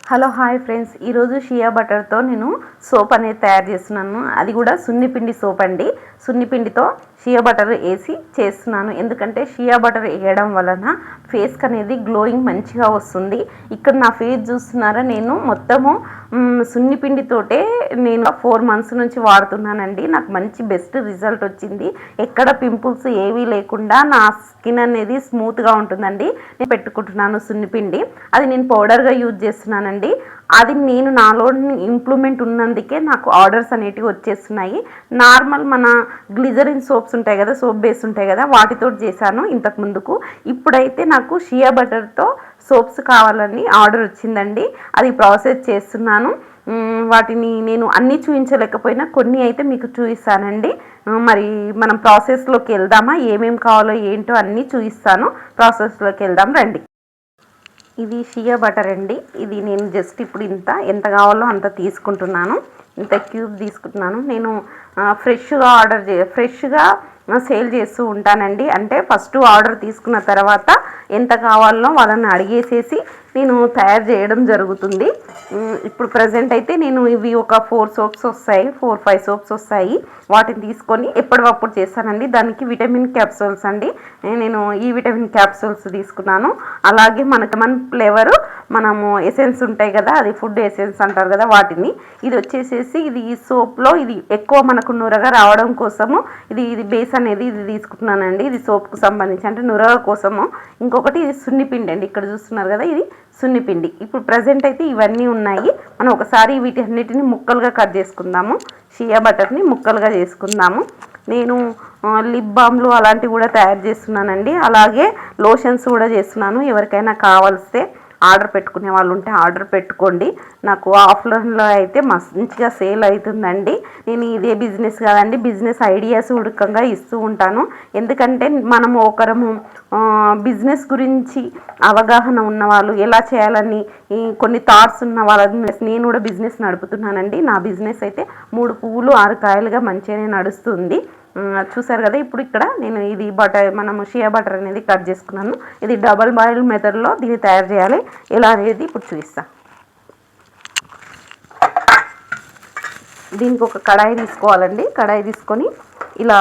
Hello hi friends, ఈరోజు షియా బటర్తో నేను soap అనేది తయారు చేస్తున్నాను. అది కూడా సున్నిపిండి సోప్ అండి. సున్నిపిండితో షియా బటర్ వేసి చేస్తున్నాను. ఎందుకంటే షియా బటర్ వేయడం వలన ఫేస్కి అనేది గ్లోయింగ్ మంచిగా వస్తుంది. ఇక్కడ నా ఫేస్ చూస్తున్నారా, నేను మొత్తము సున్నిపిండితోటే నేను 4 months నుంచి వాడుతున్నానండి. నాకు మంచి బెస్ట్ రిజల్ట్ వచ్చింది. ఎక్కడ పింపుల్స్ ఏవీ లేకుండా నా స్కిన్ అనేది స్మూత్గా ఉంటుందండి. నేను పెట్టుకుంటున్నాను సున్నిపిండి. అది నేను పౌడర్గా యూజ్ చేస్తున్నానండి. అది నేను నాలో ఇంప్రూవ్మెంట్ ఉన్నందుకే నాకు ఆర్డర్స్ అనేటివి వచ్చేస్తున్నాయి. నార్మల్ మన గ్లిజరిన్ సోప్స్ ఉంటాయి కదా, సోప్ బేస్ ఉంటాయి కదా, వాటితో చేశాను ఇంతకు ముందుకు. ఇప్పుడైతే నాకు షియా బటర్తో సోప్స్ కావాలని ఆర్డర్ వచ్చిందండి. అది ప్రాసెస్ చేస్తున్నాను. వాటిని నేను అన్నీ చూపించలేకపోయినా కొన్ని అయితే మీకు చూపిస్తానండి. మరి మనం ప్రాసెస్లోకి వెళ్దామా? ఏమేమి కావాలో ఏంటో అన్నీ చూపిస్తాను. ప్రాసెస్లోకి వెళ్దాం రండి. ఇది షియా బటర్ అండి. ఇది నేను జస్ట్ ఇప్పుడు ఎంత కావాలో అంత తీసుకుంటున్నాను. ఇంత క్యూబ్ తీసుకుంటున్నాను. నేను ఫ్రెష్గా సేల్ చేస్తూ ఉంటానండి. అంటే ఫస్ట్ ఆర్డర్ తీసుకున్న తర్వాత ఎంత కావాలో వాళ్ళని అడిగేసేసి నేను తయారు చేయడం జరుగుతుంది. ఇప్పుడు ప్రజెంట్ అయితే నేను ఇవి ఒక 4 సోప్స్ వస్తాయి, 4-5 సోప్స్ వస్తాయి. వాటిని తీసుకొని ఎప్పటికప్పుడు చేస్తానండి. దానికి విటమిన్ క్యాప్సూల్స్ అండి. నేను ఈ విటమిన్ క్యాప్సూల్స్ తీసుకున్నాను. అలాగే మనకి ఫ్లేవరు మనము ఎసెన్స్ ఉంటాయి కదా, అది ఫుడ్ ఎసెన్స్ అంటారు కదా, వాటిని ఇది వచ్చేసేసి ఇది ఈ సోప్లో ఇది ఎక్కువ మనకు నురగ రావడం కోసము ఇది బేస్ అనేది ఇది తీసుకుంటున్నానండి. ఇది సోప్కు సంబంధించి అంటే నురగ కోసము. ఇంకొకటి ఇది సున్నిపిండి అండి. ఇక్కడ చూస్తున్నారు కదా, ఇది సున్నిపిండి. ఇప్పుడు ప్రజెంట్ అయితే ఇవన్నీ ఉన్నాయి. మనం ఒకసారి వీటన్నిటిని ముక్కలుగా కట్ చేసుకుందాము. షియా బటర్ని ముక్కలుగా చేసుకుందాము. నేను లిప్ బామ్లు అలాంటివి కూడా తయారు చేస్తున్నానండి. అలాగే లోషన్స్ కూడా చేస్తున్నాను. ఎవరికైనా కావాల్స్తే ఆర్డర్ పెట్టుకునే వాళ్ళు ఉంటే ఆర్డర్ పెట్టుకోండి. నాకు ఆఫ్లైన్లో అయితే మంచిగా సేల్ అవుతుందండి. నేను ఇదే బిజినెస్ కాదండి, బిజినెస్ ఐడియాస్ ఉడకంగా ఇస్తూ ఉంటాను. ఎందుకంటే మనము ఒకరము బిజినెస్ గురించి అవగాహన ఉన్నవాళ్ళు, ఎలా చేయాలని కొన్ని థాట్స్ ఉన్న వాళ్ళని నేను కూడా బిజినెస్ నడుపుతున్నానండి. నా బిజినెస్ అయితే 3 పువ్వులు 6 కాయలుగా మంచిగానే నడుస్తుంది. చూసారు కదా, ఇప్పుడు ఇక్కడ నేను ఇది మనము షియా బటర్ అనేది కట్ చేసుకున్నాను. ఇది డబల్ బాయిల్ మెథడ్లో దీన్ని తయారు చేయాలి. ఎలా అనేది ఇప్పుడు చూపిస్తాను. దీనికి ఒక కడాయి తీసుకోవాలండి. కడాయి తీసుకొని ఇలా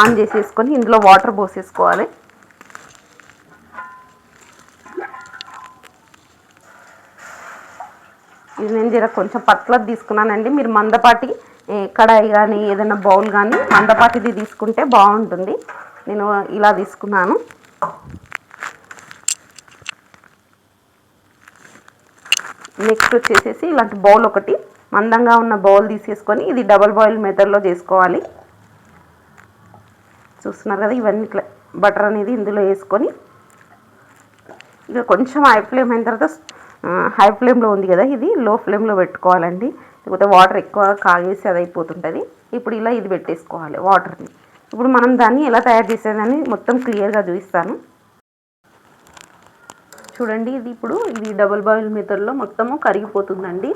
ఆన్ చేసేసుకొని ఇందులో వాటర్ పోసేసుకోవాలి. ఇది నేను కొంచెం పట్లది తీసుకున్నానండి. మీరు మందపాటి కడాయి కానీ ఏదైనా బౌల్ కానీ మందపాటిది తీసుకుంటే బాగుంటుంది. నేను ఇలా తీసుకున్నాను. నెక్స్ట్ వచ్చేసేసి ఇలాంటి బౌల్ ఒకటి మందంగా ఉన్న బౌల్ తీసేసుకొని ఇది డబల్ బాయిల్ మెథడ్లో చేసుకోవాలి. చూస్తున్నారు కదా, ఇవన్నీ ఇట్లా బటర్ అనేది ఇందులో వేసుకొని ఇక కొంచెం హై ఫ్లేమ్ అయిన తర్వాత హై ఫ్లేమ్లో ఉంది కదా, ఇది లో ఫ్లేమ్లో పెట్టుకోవాలండి. లేకపోతే వాటర్ ఎక్కువ కాగేసి అది అయిపోతుంటుంది. ఇప్పుడు ఇలా ఇది పెట్టేసుకోవాలి వాటర్ని. ఇప్పుడు మనం దాన్ని ఎలా తయారు చేసేదని మొత్తం క్లియర్గా చూపిస్తాను. చూడండి, ఇది డబుల్ బాయిల్ మెథడ్లో మొత్తము కరిగిపోతుందండి.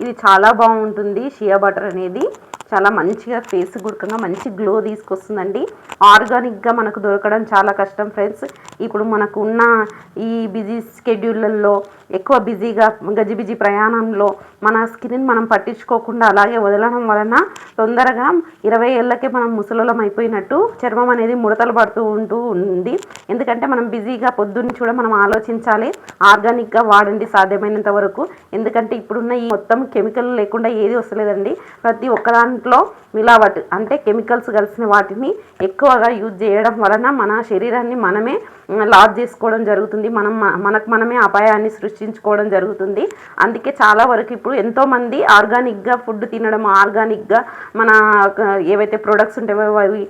ఇది చాలా బాగుంటుంది. షియా బటర్ అనేది చాలా మంచిగా ఫేస్ గుడకంగా మంచి గ్లో తీసుకొస్తుందండి. ఆర్గానిక్గా మనకు దొరకడం చాలా కష్టం ఫ్రెండ్స్. ఇప్పుడు మనకు ఉన్న ఈ బిజీ స్కెడ్యూళ్ళల్లో ఎక్కువ బిజీగా గజిబిజి ప్రయాణంలో మన స్కిన్ని మనం పట్టించుకోకుండా అలాగే వదలడం వలన తొందరగా 20 ఏళ్ళకే మనం ముసలోళం అయిపోయినట్టు చర్మం అనేది ముడతలు పడుతూ ఉంది. ఎందుకంటే మనం బిజీగా పొద్దున్నీ కూడా మనం ఆలోచించాలి. ఆర్గానిక్గా వాడండి సాధ్యమైనంత వరకు. ఎందుకంటే ఇప్పుడున్న ఈ మొత్తం కెమికల్ లేకుండా ఏది వస్తలేదండి. ప్రతి ఒక్కదాంట్లో మిలావట్ అంటే కెమికల్స్ కలిసిన వాటిని ఎక్కువగా యూజ్ చేయడం వలన మన శరీరాన్ని మనమే లాస్ చేసుకోవడం జరుగుతుంది. మనకు మనమే అపాయాన్ని సృష్టించుకోవడం జరుగుతుంది. అందుకే చాలా వరకు ఇప్పుడు ఎంతోమంది ఆర్గానిక్గా ఫుడ్ తినడం, ఆర్గానిక్గా మన ఏవైతే ప్రొడక్ట్స్ ఉంటాయో అవి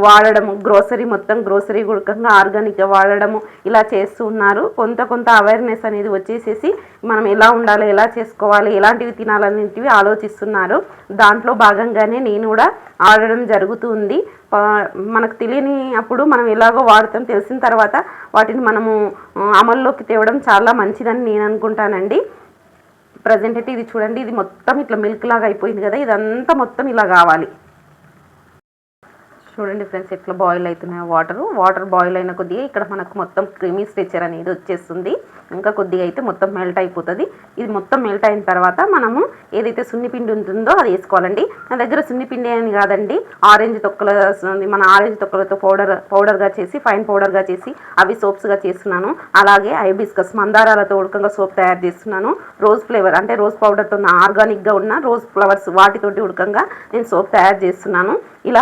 వాడడము, గ్రోసరీ గుడకంగా ఆర్గానిక్గా వాడడము ఇలా చేస్తూ ఉన్నారు. కొంత అవేర్నెస్ అనేది వచ్చేసేసి మనం ఎలా ఉండాలి, ఎలా చేసుకోవాలి, ఎలాంటివి తినాలనేటివి ఆలోచిస్తున్నారు. దాంట్లో భాగంగానే నేను కూడా ఆడడం జరుగుతుంది. మనకు తెలియని అప్పుడు మనం ఎలాగో వాడతాం, తెలిసిన తర్వాత వాటిని మనము అమల్లోకి తేవడం చాలా మంచిదని నేను అనుకుంటానండి. ప్రజెంట్ అయితే ఇది చూడండి, ఇది మొత్తం ఇట్లా మిల్క్ లాగా అయిపోయింది కదా, ఇదంతా మొత్తం ఇలా కావాలి. చూడండి ఫ్రెండ్స్ ఎట్లా బాయిల్ అవుతున్నాయో వాటర్ బాయిల్ అయిన కొద్దిగా ఇక్కడ మనకు మొత్తం క్రీమీ స్ట్రక్చర్ అనేది వచ్చేస్తుంది. ఇంకా కొద్దిగా అయితే మొత్తం మెల్ట్ అయిపోతుంది. ఇది మొత్తం మెల్ట్ అయిన తర్వాత మనము ఏదైతే సున్నిపిండి ఉంటుందో అది వేసుకోవాలండి. నా దగ్గర సున్నిపిండి అని కాదండి, ఆరెంజ్ తొక్కల మన ఆరెంజ్ తొక్కలతో పౌడర్గా చేసి ఫైన్ పౌడర్గా చేసి అవి సోప్స్గా చేస్తున్నాను. అలాగే హైబిస్కస్ మందారాలతో ఉడకంగా సోప్ తయారు చేస్తున్నాను. రోజ్ ఫ్లేవర్ అంటే రోజ్ పౌడర్తో ఆర్గానిక్గా ఉన్న రోజ్ ఫ్లవర్స్ వాటితోటి ఉడకంగా నేను సోప్ తయారు చేస్తున్నాను. ఇలా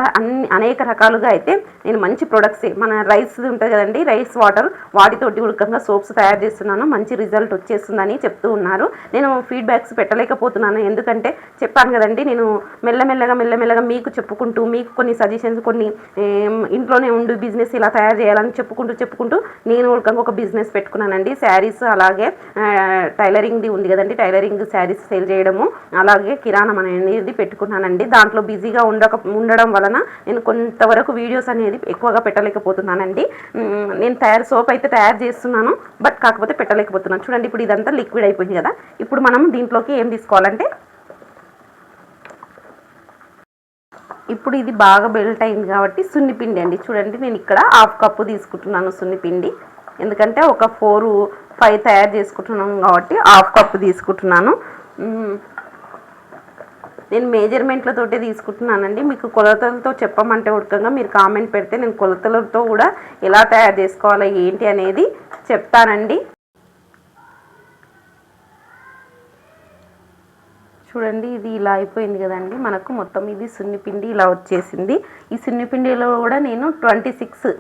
అనేక రకాలుగా అయితే నేను మంచి ప్రొడక్ట్స్ మన రైస్ ఉంటుంది కదండి, రైస్ వాటర్ వాటితోటి ఉడకంగా సోప్స్ తయారు చేస్తున్నాను. మంచి రిజల్ట్ వచ్చేస్తుందని చెప్తూ ఉన్నారు. నేను ఫీడ్బ్యాక్స్ పెట్టలేకపోతున్నాను, ఎందుకంటే చెప్పాను కదండి, నేను మెల్లమెల్లగా మీకు చెప్పుకుంటూ మీకు కొన్ని సజెషన్స్ కొన్ని ఇంట్లోనే ఉండి బిజినెస్ ఇలా తయారు చేయాలని చెప్పుకుంటూ నేను ఉడకంగా ఒక బిజినెస్ పెట్టుకున్నానండి. శారీస్ అలాగే టైలరింగ్ది ఉంది కదండి, టైలరింగ్ శారీస్ సేల్ చేయడము అలాగే కిరాణం అనేది పెట్టుకున్నానండి. దాంట్లో బిజీగా ఉండడం వలన నేను కొంతవరకు వీడియోస్ అనేది ఎక్కువగా పెట్టలేకపోతున్నానండి. నేను సోప్ అయితే తయారు చేస్తున్నాను, బట్ కాకపోతే పెట్టలేకపోతున్నాను. చూడండి ఇప్పుడు ఇదంతా లిక్విడ్ అయిపోయింది కదా. ఇప్పుడు మనం దీంట్లోకి ఏం తీసుకోవాలంటే, ఇప్పుడు ఇది బాగా బెల్ట్ అయింది కాబట్టి సున్నిపిండి అండి. చూడండి నేను ఇక్కడ 1/2 కప్పు తీసుకుంటున్నాను సున్నిపిండి, ఎందుకంటే ఒక 4-5 తయారు చేసుకుంటున్నాను కాబట్టి 1/2 కప్పు తీసుకుంటున్నాను. నేను మేజర్మెంట్లతోటే తీసుకుంటున్నానండి. మీకు కొలతలతో చెప్పమంటే ఉడకంగా మీరు కామెంట్ పెడితే నేను కొలతలతో కూడా ఎలా తయారు చేసుకోవాలో ఏంటి అనేది చెప్తానండి. చూడండి ఇది ఇలా అయిపోయింది కదండి, మనకు మొత్తం ఇది సున్నిపిండి ఇలా వచ్చేసింది. ఈ సున్నిపిండిలో కూడా నేను 26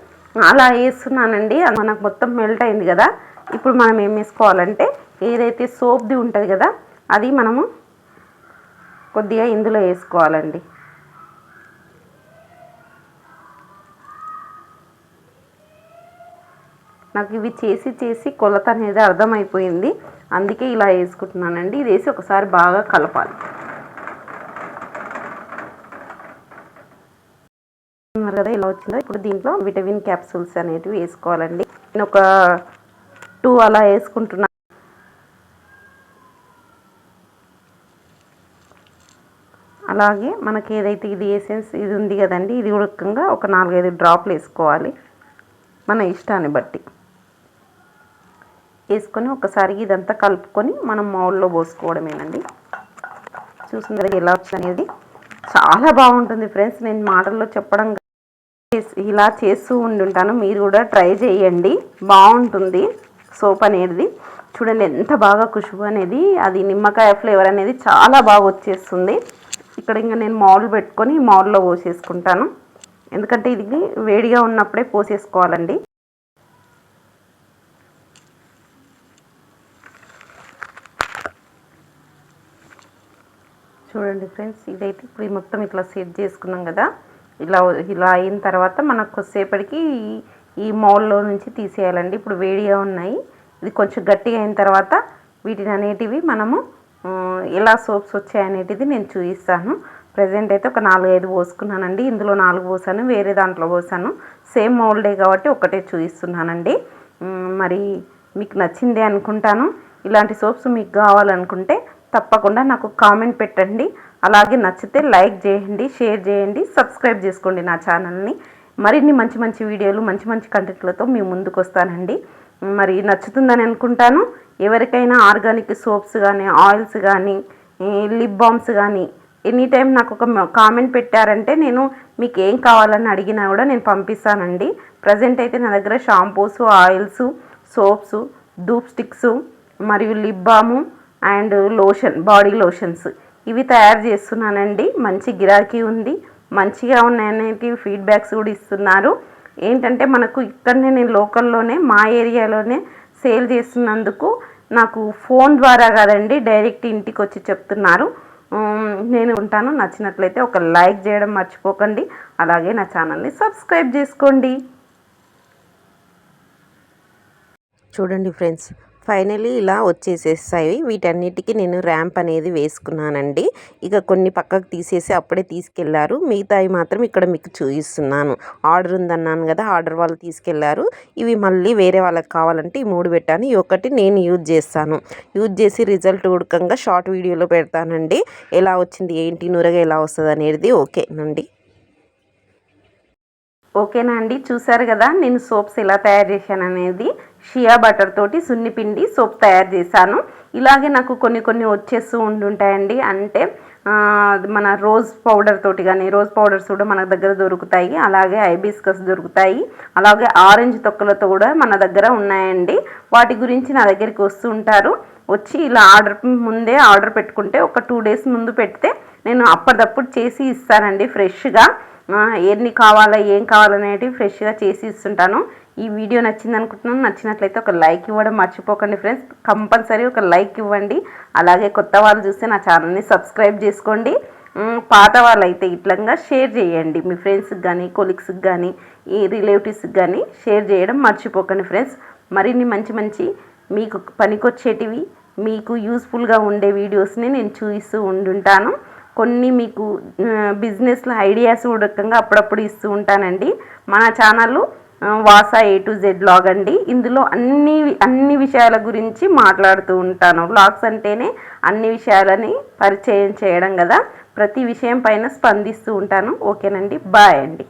అలా వేస్తున్నానండి. మనకు మొత్తం మెల్ట్ అయింది కదా. ఇప్పుడు మనం ఏం వేసుకోవాలంటే ఏదైతే సోప్ది ఉంటుంది కదా అది మనము కొద్దిగా ఇందులో వేసుకోవాలండి. నాకు ఇవి చేసి కొలత అనేది అర్థమైపోయింది, అందుకే ఇలా వేసుకుంటున్నానండి. ఇది వేసి ఒకసారి బాగా కలపాలి. కదా ఇలా వచ్చిందో ఇప్పుడు దీంట్లో విటమిన్ క్యాప్సూల్స్ అనేటివి వేసుకోవాలండి. నేను ఒక 2 అలా వేసుకుంటున్నాను. అలాగే మనకి ఏదైతే ఇది ఎసెన్స్ ఇది ఉంది కదండి, ఇది ఉడకంగా ఒక 4-5 డ్రాప్లు వేసుకోవాలి మన ఇష్టాన్ని బట్టి. వేసుకొని ఒకసారి ఇదంతా కలుపుకొని మనం మౌల్లో పోసుకోవడమేనండి. చూసింది ఎలా వచ్చిందనేది చాలా బాగుంటుంది ఫ్రెండ్స్. నేను మాటల్లో చెప్పడం ఇలా చేస్తూ ఉండుంటాను, మీరు కూడా ట్రై చేయండి, బాగుంటుంది సోప్ అనేది. చూడండి ఎంత బాగా ఖుషబు అనేది, అది నిమ్మకాయ ఫ్లేవర్ అనేది చాలా బాగా వచ్చేస్తుంది. ఇక్కడ ఇంకా నేను మౌల్ పెట్టుకొని మౌల్లో పోసేసుకుంటాను, ఎందుకంటే ఇది వేడిగా ఉన్నప్పుడే పోసేసుకోవాలండి. చూడండి ఫ్రెండ్స్ ఇదైతే ఇప్పుడు మొత్తం ఇట్లా సెట్ చేసుకున్నాం కదా. ఇలా అయిన తర్వాత మనకు కొద్దిసేపటికి ఈ మౌల్లో నుంచి తీసేయాలండి. ఇప్పుడు వేడిగా ఉన్నాయి, ఇది కొంచెం గట్టిగా అయిన తర్వాత వీటిని అనేటివి మనము ఎలా సోప్స్ వచ్చాయనేటిది నేను చూపిస్తాను. ప్రజెంట్ అయితే ఒక 4-5 పోసుకున్నానండి. ఇందులో 4 పోసాను, వేరే దాంట్లో పోసాను. సేమ్ మౌల్డే కాబట్టి ఒకటే చూపిస్తున్నానండి. మరి మీకు నచ్చిందే అనుకుంటాను. ఇలాంటి సోప్స్ మీకు కావాలనుకుంటే తప్పకుండా నాకు కామెంట్ పెట్టండి. అలాగే నచ్చితే లైక్ చేయండి, షేర్ చేయండి, సబ్స్క్రైబ్ చేసుకోండి నా ఛానల్ని. మరిన్ని మంచి వీడియోలు మంచి కంటెంట్లతో మీ ముందుకు వస్తానండి. మరి నచ్చుతుందని అనుకుంటాను. ఎవరికైనా ఆర్గానిక్ సోప్స్ కానీ ఆయిల్స్ కానీ లిప్ బామ్స్ కానీ ఎనీ టైం నాకు ఒక కామెంట్ పెట్టారంటే నేను మీకు ఏం కావాలని అడిగినా కూడా నేను పంపిస్తానండి. ప్రజెంట్ అయితే నా దగ్గర shampoos, oils, soaps, dhoop sticks మరియు లిప్ బాము అండ్ బాడీ లోషన్స్ ఇవి తయారు చేస్తున్నానండి. మంచి గిరాకీ ఉంది, మంచిగా ఉన్నాయనేటి ఫీడ్బ్యాక్స్ కూడా ఇస్తున్నారు. ఏంటంటే మనకు ఇక్కడనే నేను లోకల్లోనే మా ఏరియాలోనే సేల్ చేస్తున్నందుకు నాకు ఫోన్ ద్వారా కాదండి, డైరెక్ట్ ఇంటికి వచ్చి చెప్తున్నారు. నేను ఉంటాను. నచ్చినట్లయితే ఒక లైక్ చేయడం మర్చిపోకండి. అలాగే నా ఛానల్ని సబ్స్క్రైబ్ చేసుకోండి. చూడండి ఫ్రెండ్స్ ఫైనలీ ఇలా వచ్చేసేస్తాయి. వీటన్నిటికీ నేను ర్యాంప్ అనేది వేసుకున్నానండి. ఇక కొన్ని పక్కకు తీసేసి అప్పుడే తీసుకెళ్లారు, మిగతాయి మాత్రం ఇక్కడ మీకు చూపిస్తున్నాను. ఆర్డర్ ఉందన్నాను కదా, ఆర్డర్ వాళ్ళు తీసుకెళ్లారు. ఇవి మళ్ళీ వేరే వాళ్ళకి కావాలంటే ఈ 3 పెట్టాను. ఈ ఒకటి నేను యూజ్ చేసి రిజల్ట్ ఉడకంగా షార్ట్ వీడియోలో పెడతానండి. ఎలా వచ్చింది ఏంటి నురగ ఎలా వస్తుంది అనేది ఓకేనండి. ఓకేనా అండి, చూసారు కదా నేను సోప్స్ ఎలా తయారు చేశాను అనేది. షియా బటర్ తోటి సున్నిపిండి సోప్ తయారు చేశాను. ఇలాగే నాకు కొన్ని కొన్ని వచ్చేస్తూ ఉంటుంటాయండి. అంటే మన రోజ్ పౌడర్ తోటి కానీ, రోజ్ పౌడర్స్ కూడా మన దగ్గర దొరుకుతాయి. అలాగే హైబిస్కస్ దొరుకుతాయి. అలాగే ఆరెంజ్ తొక్కలతో కూడా మన దగ్గర ఉన్నాయండి. వాటి గురించి నా దగ్గరికి వస్తూ ఉంటారు. వచ్చి ఇలా ముందే ఆర్డర్ పెట్టుకుంటే ఒక 2 days ముందు పెడితే నేను అప్పటిదప్పుడు చేసి ఇస్తానండి. ఫ్రెష్గా ఎన్ని కావాలా ఏం కావాలనేది ఫ్రెష్గా చేసి ఇస్తుంటాను. ఈ వీడియో నచ్చింది అనుకుంటున్నాను. నచ్చినట్లయితే ఒక లైక్ ఇవ్వడం మర్చిపోకండి ఫ్రెండ్స్. కంపల్సరీ ఒక లైక్ ఇవ్వండి. అలాగే కొత్త వాళ్ళు చూస్తే నా ఛానల్ని సబ్స్క్రైబ్ చేసుకోండి. పాత వాళ్ళు అయితే ఇట్లంగా షేర్ చేయండి. మీ ఫ్రెండ్స్కి కానీ, కొలీగ్స్కి కానీ, ఈ రిలేటివ్స్కి కానీ షేర్ చేయడం మర్చిపోకండి ఫ్రెండ్స్. మరిన్ని మంచి మంచి మీకు పనికొచ్చేటివి, మీకు యూస్ఫుల్గా ఉండే వీడియోస్ని నేను చూపిస్తూ ఉంటుంటాను. కొన్ని మీకు బిజినెస్లో ఐడియాస్ ఉడకంగా అప్పుడప్పుడు ఇస్తూ ఉంటానండి. మన ఛానల్ వాసా A to Z వ్లాగ్ అండి. ఇందులో అన్ని విషయాల గురించి మాట్లాడుతూ ఉంటాను. వ్లాగ్స్ అంటేనే అన్ని విషయాలని పరిచయం చేయడం కదా. ప్రతి విషయం పైన స్పందిస్తూ ఉంటాను. ఓకేనండి, బాయ్ అండి.